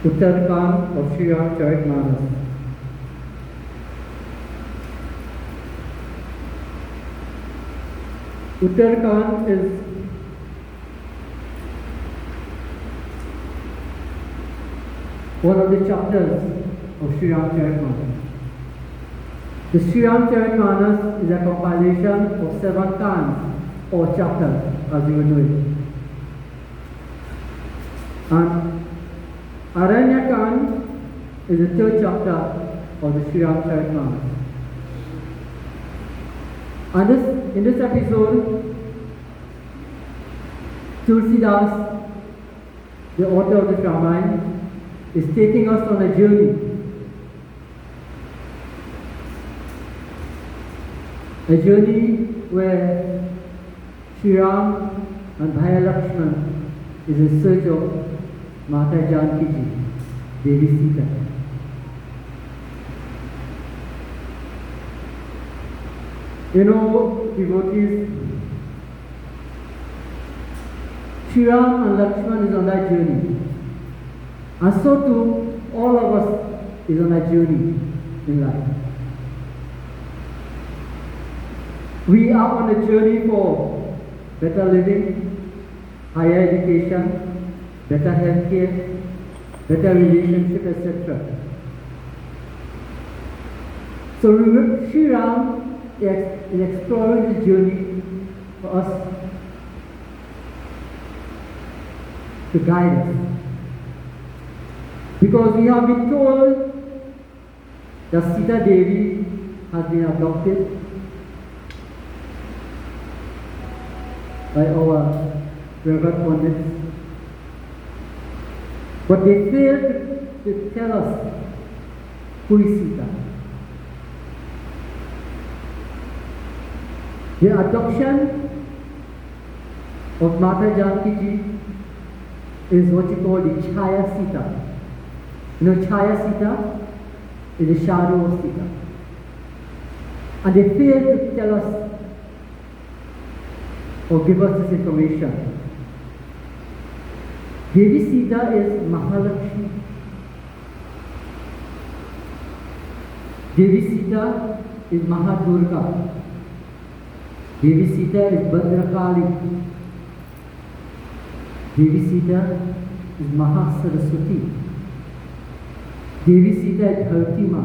Uttarkand of Sri Ramcharitmanas. Uttarkand is one of the chapters of Sri Ramcharitmanas. The Sri Ramcharitmanas is a compilation of 7 cantos or chapters, as you know it. And Aranyakand is the 3rd chapter of the Sri Ramcharitmanas. And in this episode, Tulsidas, the author of the Ramayana, is taking us on a journey. A journey where Sri Ram and Bhai Lakshman is in search of Mata Janki Ji, Devi Sita. You know, devotees, Sri Ram and Lakshman is on that journey. And so too, all of us is on a journey in life. We are on a journey for better living, higher education, better healthcare, better relationship, etc. So Sri Ram is exploring the journey for us to guide us. Because we have been told that Sita Devi has been adopted by our Reverend Pandits, but they failed to tell us who is Sita. The adoption of Mata Janki Ji is what you call the Chaya Sita. You know, Chaya Sita is the shadow of Sita. And they failed to tell us or give us this information. Devi Sita is Mahalakshmi. Devi Sita is Mahadurga. Devi Sita is Bhadrakali. Devi Sita is Mahasaraswati. Devi Sita is Dharti Ma.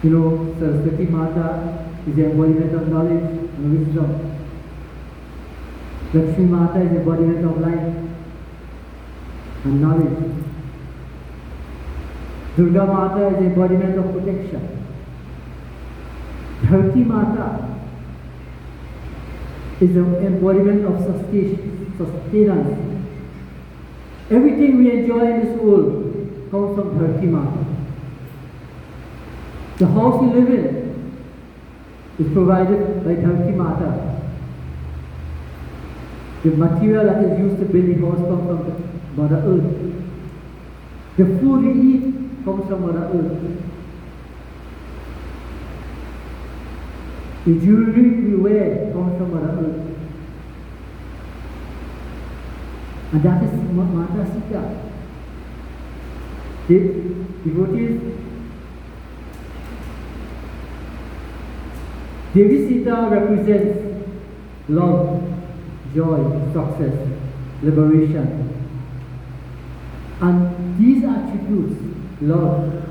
You know, Saraswati Mata is the embodiment of knowledge and wisdom. Lakshmi Mata is the embodiment of life and knowledge. Durga Mata is the embodiment of protection. Dharti Mata is the embodiment of sustenance. Everything we enjoy in this world comes from Dharti Mata. The house we live in is provided by Dharti Mata. The material that is used to build the house comes from Mother Earth. The food we eat comes from Mother Earth. The jewelry we wear comes from Mother Earth. And that is Mata Sita. The devotees, Devi Sita represents love, joy, success, liberation. And these attributes, love,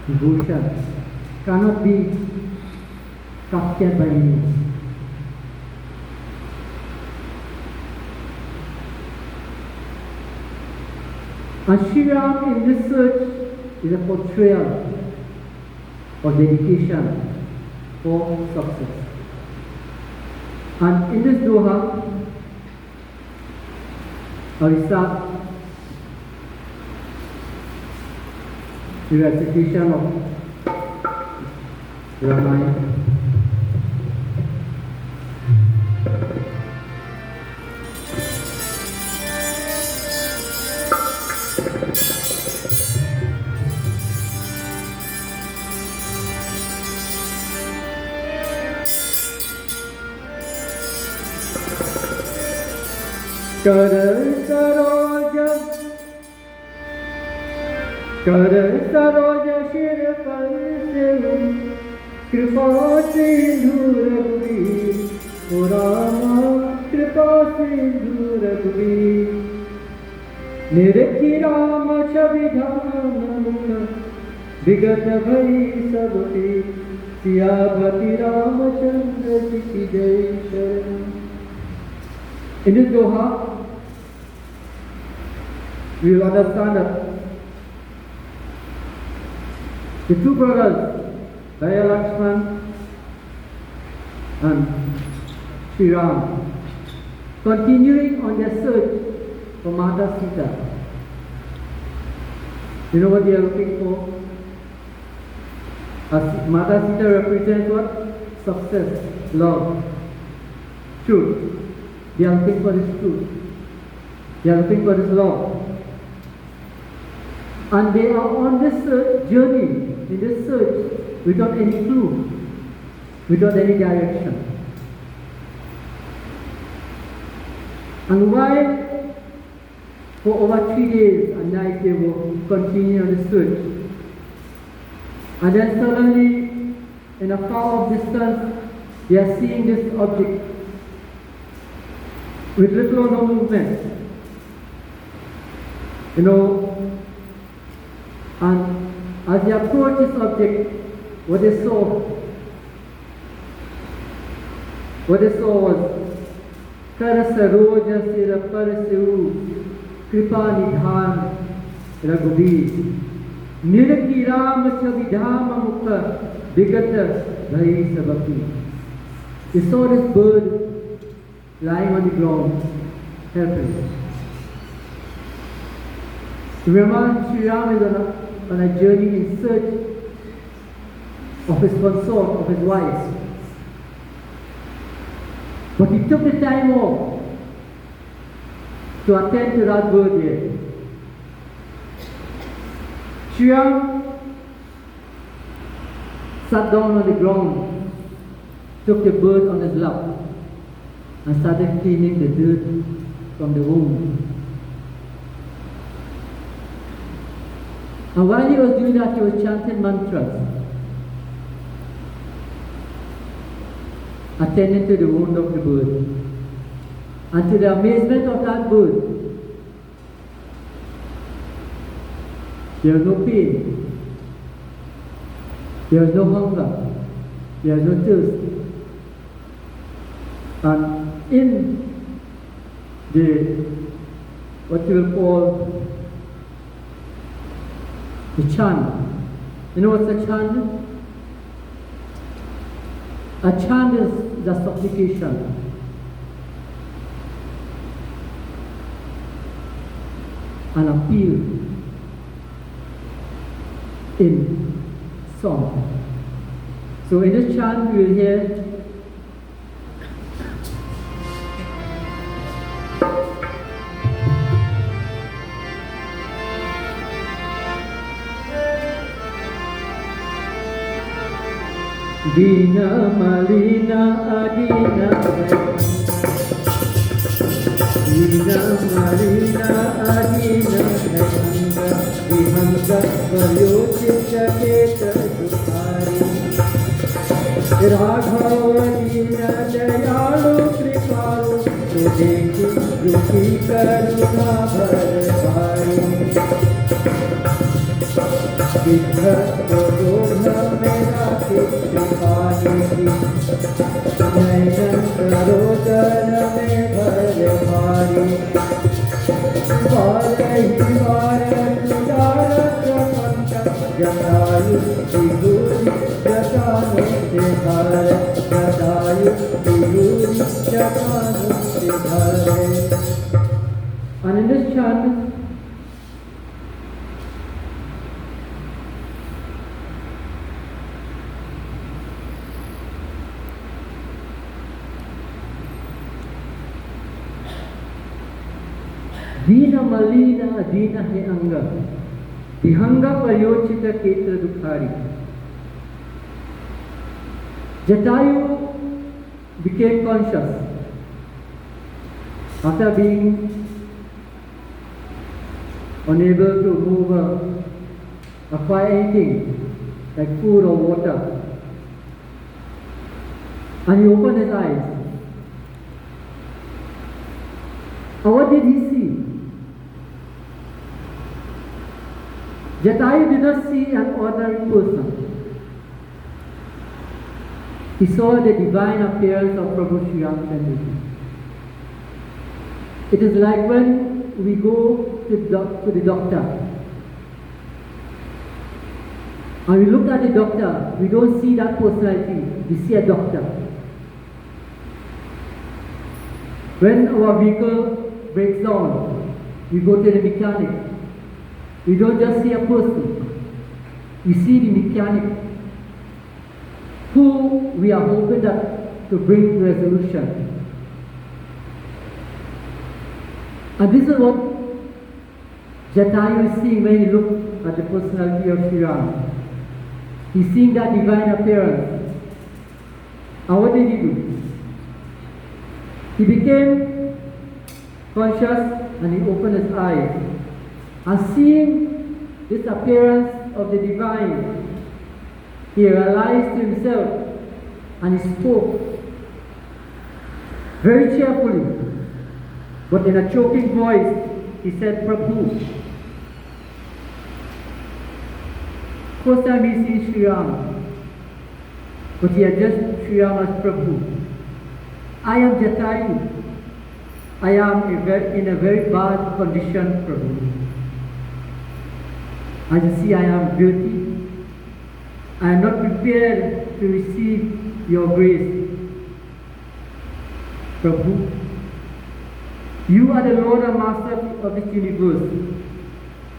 devotion, cannot be captured by means. And Sri Ram in this search is a portrayal of dedication for success. And in this Doha, I will start the recitation of Ramayana. कर सरोज कर सरोज शिर पर से कृपा सिंधु रघुवीर ओ रामा कृपा सिंधु रघुवीर निरखी राम छवि धाम विगत भई सब पे सियापति रामचंद्र जी की जय शरण. In this doha, we will understand that the two brothers, Jaya Lakshman and Sri Ram, continuing on their search for Mata Sita. You know what they are looking for? Mata Sita represents what? Success, love, truth. They are looking for this truth. They are looking for this love. And they are on this journey, in this search, without any clue, without any direction. And while for over 3 days and nights they will continue on the search, and then suddenly, in a far off distance, they are seeing this object with little or no movement. You know, and as they approach this object, what they saw was Kar saroja sira par siru kripa nidhan raghuveer nirki ram chavidhama mukha vigata bhai sabaki. They saw this bird lying on the ground, helpless. Remember, Sri Ram is on a journey in search of his consort, of his wife. But he took the time off to attend to that bird here. Sri Ram sat down on the ground, took the bird on his lap, and started cleaning the dirt from the wound. And while he was doing that, he was chanting mantras, attending to the wound of the bird. And to the amazement of that bird, there was no pain, there was no hunger, there was no thirst. And in the, what you will call the chant, you know what's a chant? A chant is the supplication. An appeal in song. So in this chant we will hear Dina Malina Adina Dina Malina Adina Vihanga Vayochita Keta Dukhari Raghav Dina Dayalu Kripalu Sudeki Dukhi Karuna Bharvari Vidhat Godha Mera Kripalu Nainan Sarodana Me Bhar Bhari Varahi Varan Jara Pramanta Jatayu Vibhuri Jatanu Sridhara Jatayu Vibhuri Jatanu Sridhara. And in this chant, Dina Malina Adina He Anga Vihanga Payochita Ketra Dukhari. Jatayu became conscious After being unable to move acquire anything like food or water, and he opened his eyes. And what did he see? Jatayu did not see an ordinary person. He saw the divine appearance of Prabhu Sri Ramchandra. It is like when we go to the doctor and we look at the doctor, we don't see that personality, we see a doctor. When our vehicle breaks down, we go to the mechanic. We don't just see a person, we see the mechanic who we are hoping that to bring resolution. And this is what Jatayu is seeing when he looks at the personality of Sri Ram. He's seeing that divine appearance. And what did he do? He became conscious and he opened his eyes. And seeing this appearance of the divine, he realized to himself and he spoke very cheerfully. But in a choking voice, he said, Prabhu. First time he sees Sri Ram, but he addressed Sri Ram as Prabhu. I am Jatayu. I am in a very bad condition, Prabhu. As you see, I am guilty. I am not prepared to receive your grace, Prabhu. You are the Lord and Master of this universe,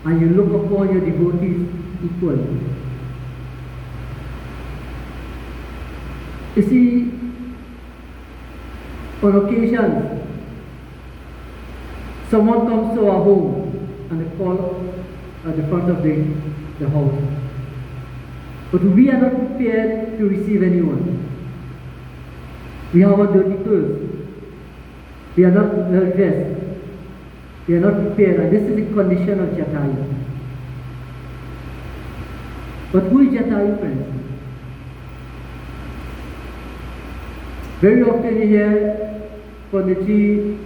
and you look upon your devotees equally. You see, on occasions, someone comes to our home and they call at the front of the house. But we are not prepared to receive anyone. We have our dirty clothes. We are not well dressed. We are not prepared, and this is the condition of Jatayu. But who is Jatayu, friends? Very often you hear Panditji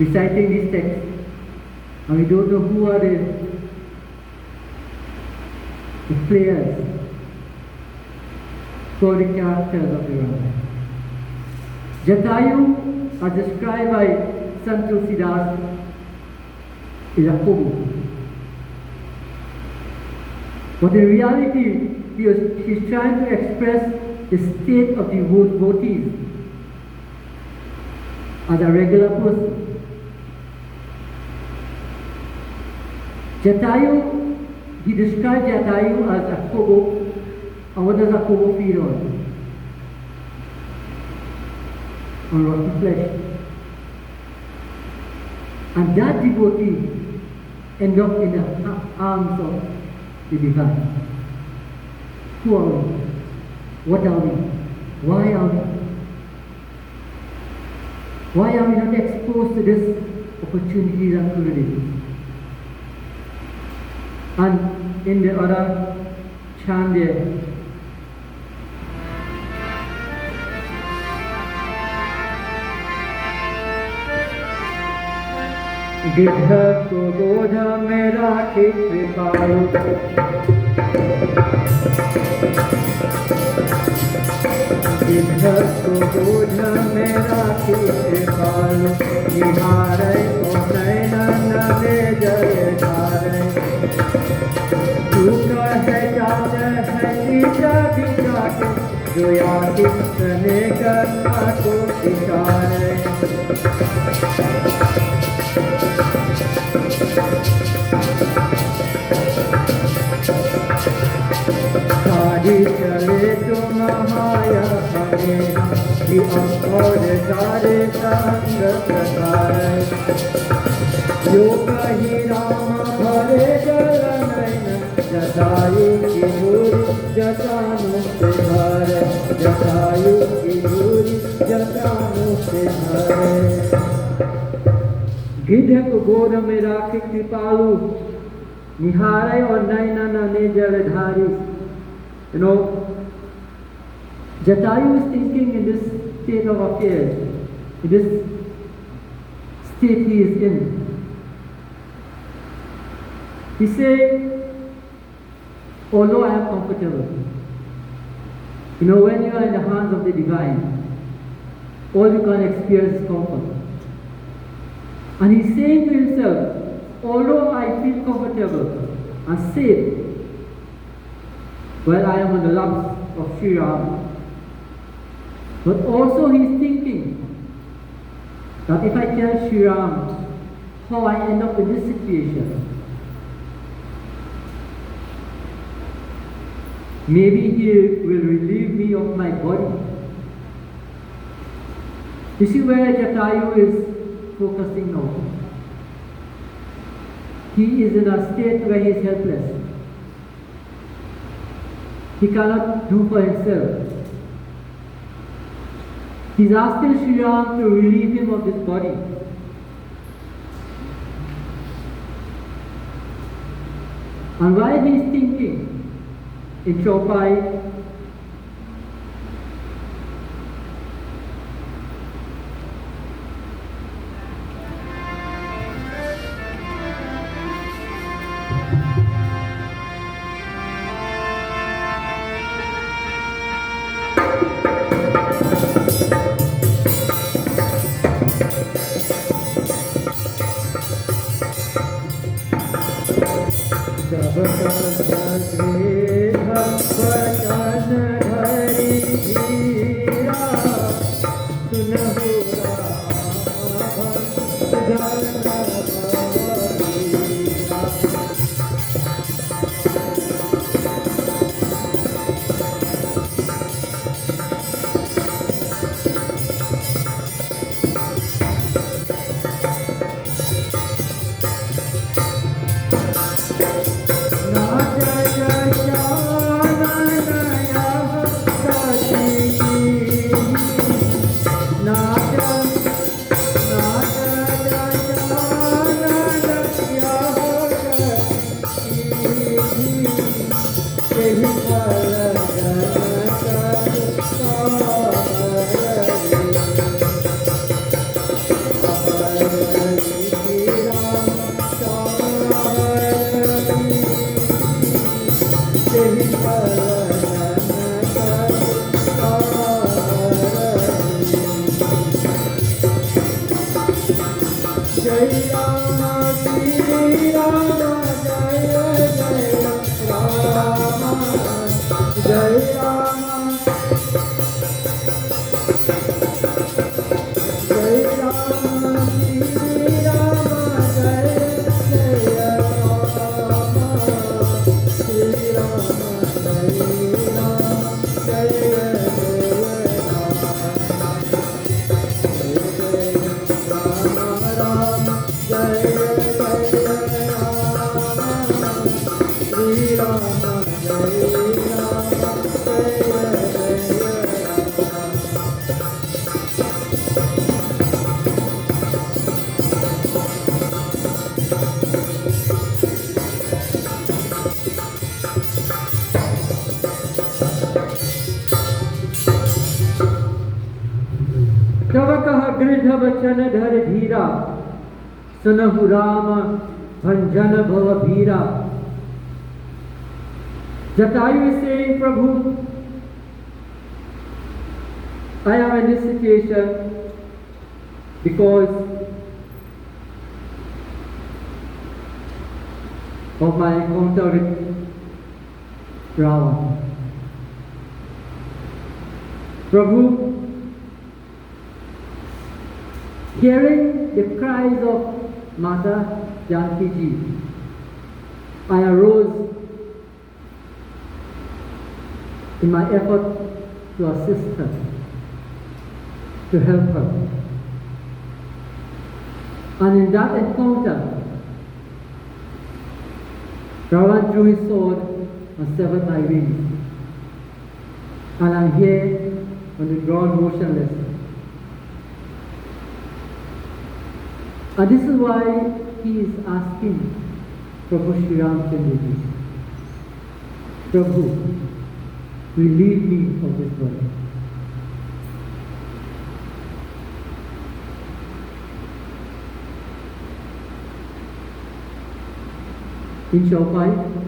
reciting these texts, and we don't know who are the players, who are the characters of the Ramayana. Jatayu, as described by Sant Tulsidas, is a Kobo. But in reality, he's trying to express the state of the devotees as a regular person. Jatayu, he described Jatayu as a Kobo. And what does a Kobo feed on? On rotten flesh. And that devotee ended up in the arms of the divine. Who are we? What are we? Why are we? Why are we not exposed to this opportunities and privileges? And in the other chant there, गिद्ध को बोध में राखी कृपालु, गिद्ध को बोध में राखी कृपालु, निहारे को नैनन ले जय धारे, तू कहे जात है सीता बिता के, जो यादित ने करना को इशारे। सारी चले तो महाया हमें कि और सारे संग प्रकार, जो कही राम भरे जल नैन, जस जटायु की धूरी जटानु से भरे, जटायु की धूरी जटानु से भरे। गिद्ध को गोद में राखे कृपालु, निहारे और नयन ने Jaldhari. You know, Jatayu is thinking in this state of affairs, in this state he is in. He said, although I am comfortable, you know, when you are in the hands of the divine, all you can experience is comfort. And he's saying to himself, although I feel comfortable and safe, while I am on the laps of Sri Ram, but also he is thinking that if I tell Sri Ram how I end up in this situation, maybe he will relieve me of my body. You see where Jatayu is focusing now. He is in a state where he is helpless. He cannot do for himself. He's asking Sri Ram to relieve him of this body. And while he is thinking in Chaupai, बचन धर धीरा, सुनहु राम भंजन भव भीरा. Jatayu is saying, Prabhu, I am in this situation because of my encounter with Ravana. Prabhu, hearing the cries of Mata Janki Ji, I arose in my effort to assist her, to help her. And in that encounter, Ravana drew his sword on 7 Irene. And I'm here on the ground motionless. And this is why he is asking Prabhu Sri Ramchandra, Prabhu, relieve me of this burden. In Chaupai,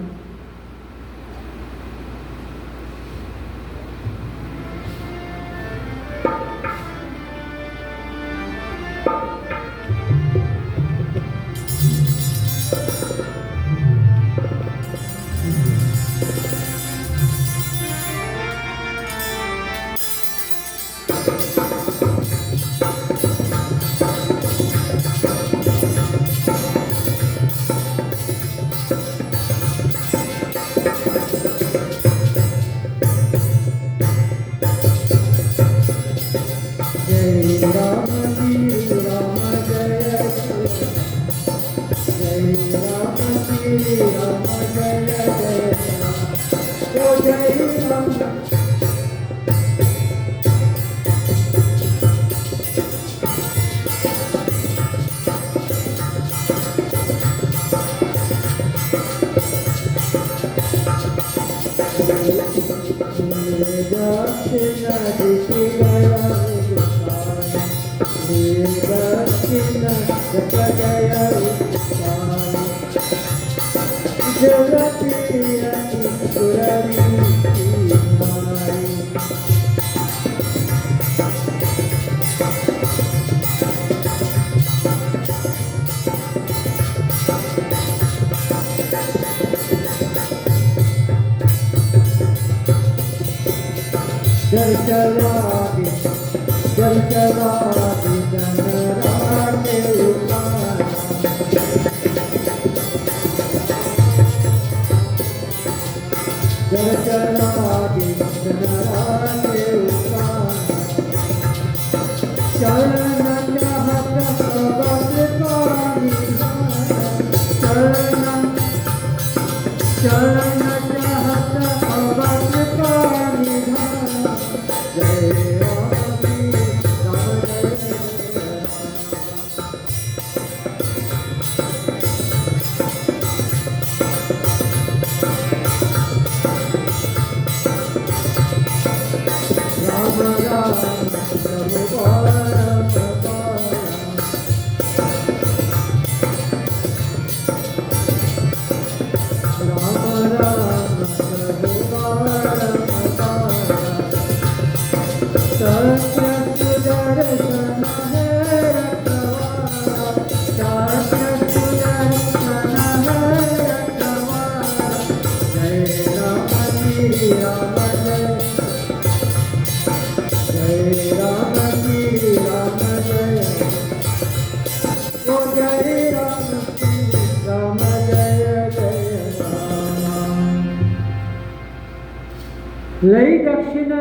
Lay Dakshina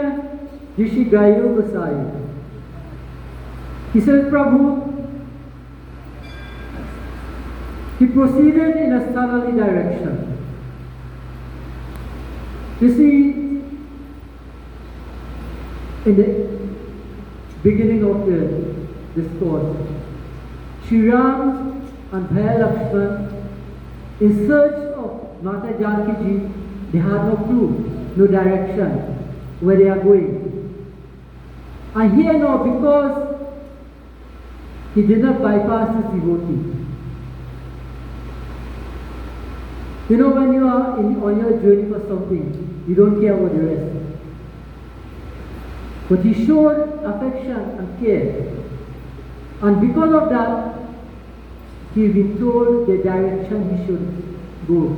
Rishi Gayu Gosai. He says, Prabhu, he proceeded in a southerly direction. You see, in the beginning of the discourse, Sri Ram and Bhaya Lakshman, in search of Mata Janki Ji, they had no clue, no direction where they are going. And here now, because he did not bypass his devotee. You know, when you are on your journey for something, you don't care about the rest. But he showed affection and care. And because of that, he's been told the direction he should go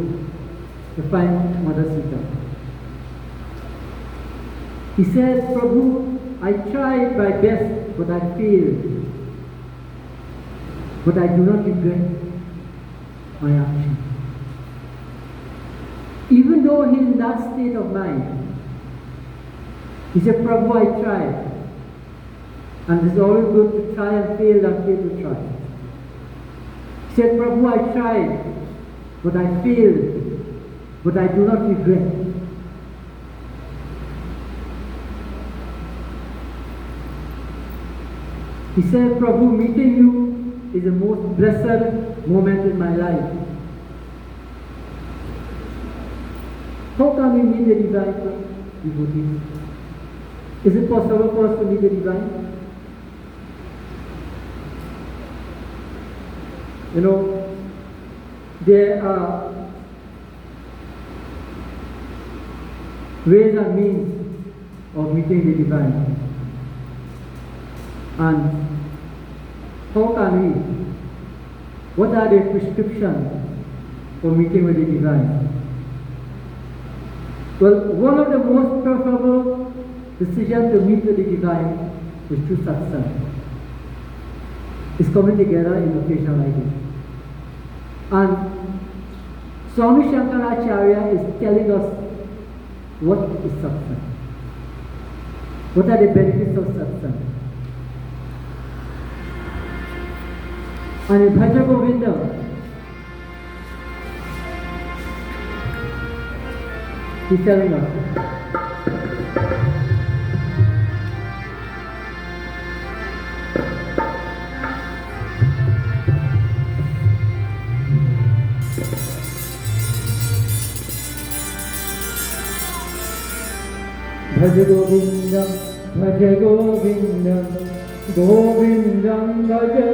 to find Mother Sita. He said, Prabhu, I tried my best, but I failed. But I do not regret my action. Even though he's in that state of mind, he said, Prabhu, I tried. And it's always good to try and fail to try. He said, Prabhu, I tried, but I failed. but I do not regret. He said, Prabhu, meeting you is the most blessed moment in my life. How can we meet the divine devotees? Is it possible for us to meet the divine? You know, there are ways and means of meeting the divine. And how can we? What are the prescriptions for meeting with the divine? Well, one of the most preferable decisions to meet with the divine is through satsang. It's coming together in occasion like this. And Swami Shankaracharya is telling us what is satsang. What are the benefits of satsang? And in Bhaja Govinda, he's telling us, Bhaja Govindam, Bhaja Govindam, Govindam Bhaja.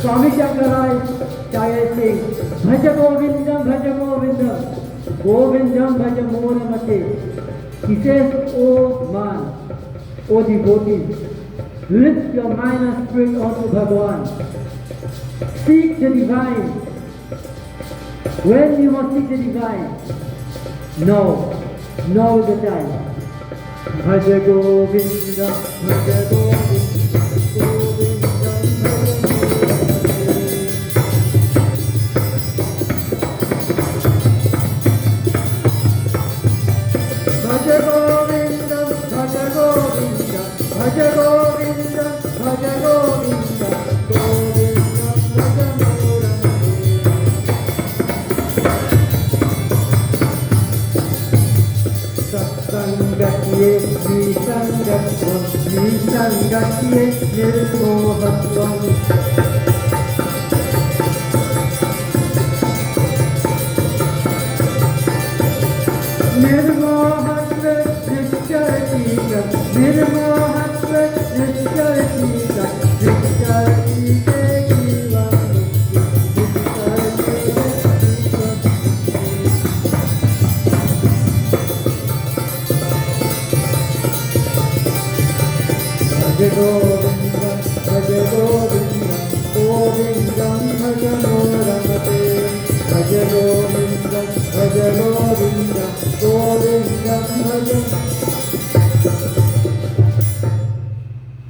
Swami Shankaracharya says, Bhaja Govindam, Bhaja Govindam, Govindam Bhaja Moramate. He says, oh man, oh devotees, lift your mind and spirit onto Bhagavan. Seek the divine. When you must seek the divine? Now is the time. Bhaja Govindam, Bhaja Govindam.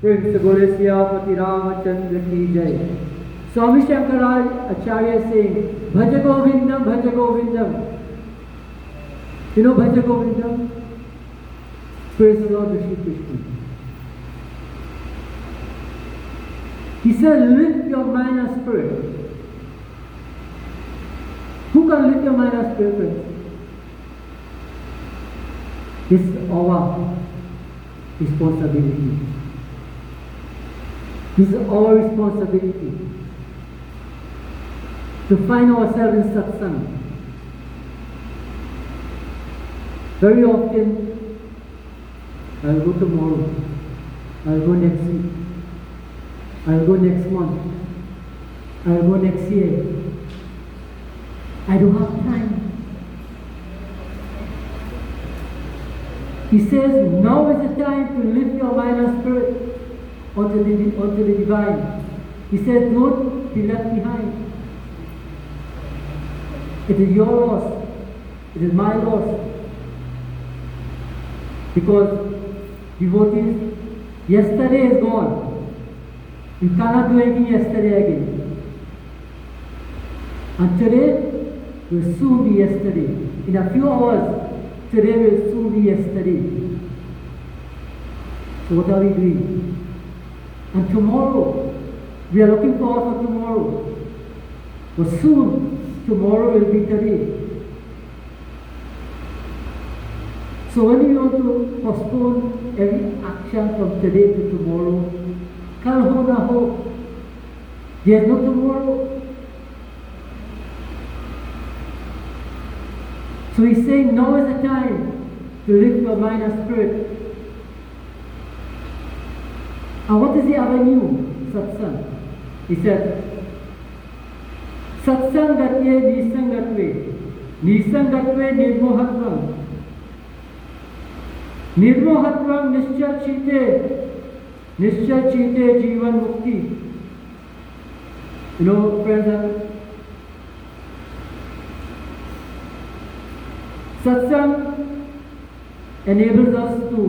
Prince Gurasya Ramachandra ki jai. Swami Shankaracharya is saying, Bhaja Govindam, Bhaja Govindam. You know Bhaja Govindam? Praise the Lord Shri Krishna. He said, lift your mind and spirit. Who can lift your mind and spirit? This is our responsibility. This is our responsibility to find ourselves in satsang. Very often, I'll go tomorrow, I'll go next week, I'll go next month, I'll go next year. I don't have time. He says, now is the time to lift your mind and spirit onto the divine. He says, don't be left behind. It is your loss. It is my loss. Because devotees, yesterday is gone. You cannot do anything yesterday again. And today will soon be yesterday. In a few hours, today will soon be yesterday. So what are we doing? And tomorrow, we are looking forward for tomorrow. But soon, tomorrow will be today. So when we want to postpone every action from today to tomorrow, can't hold our hope. There's no tomorrow. So he's saying now is the time to lift your mind and spirit. And what is the avenue? Satsang. He said, Satsang gatve nisang gatve. Nisang gatve nirmohatvam. Nirmohatvam nischal chite. Nischal chite jivan mukti. You know, friends, Satsang enables us to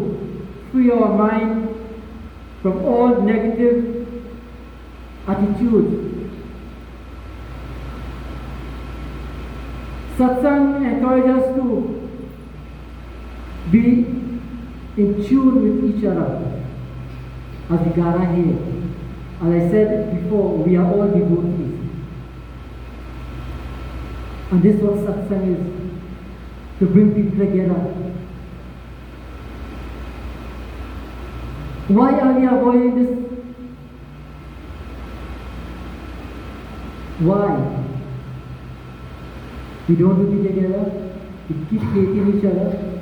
free our mind from all negative attitudes. Satsang encourages us to be in tune with each other as we gather here. As I said before, we are all devotees. And this is what satsang is. To bring people together. Why are we avoiding this? Why? We don't want to be together. We keep hating each other.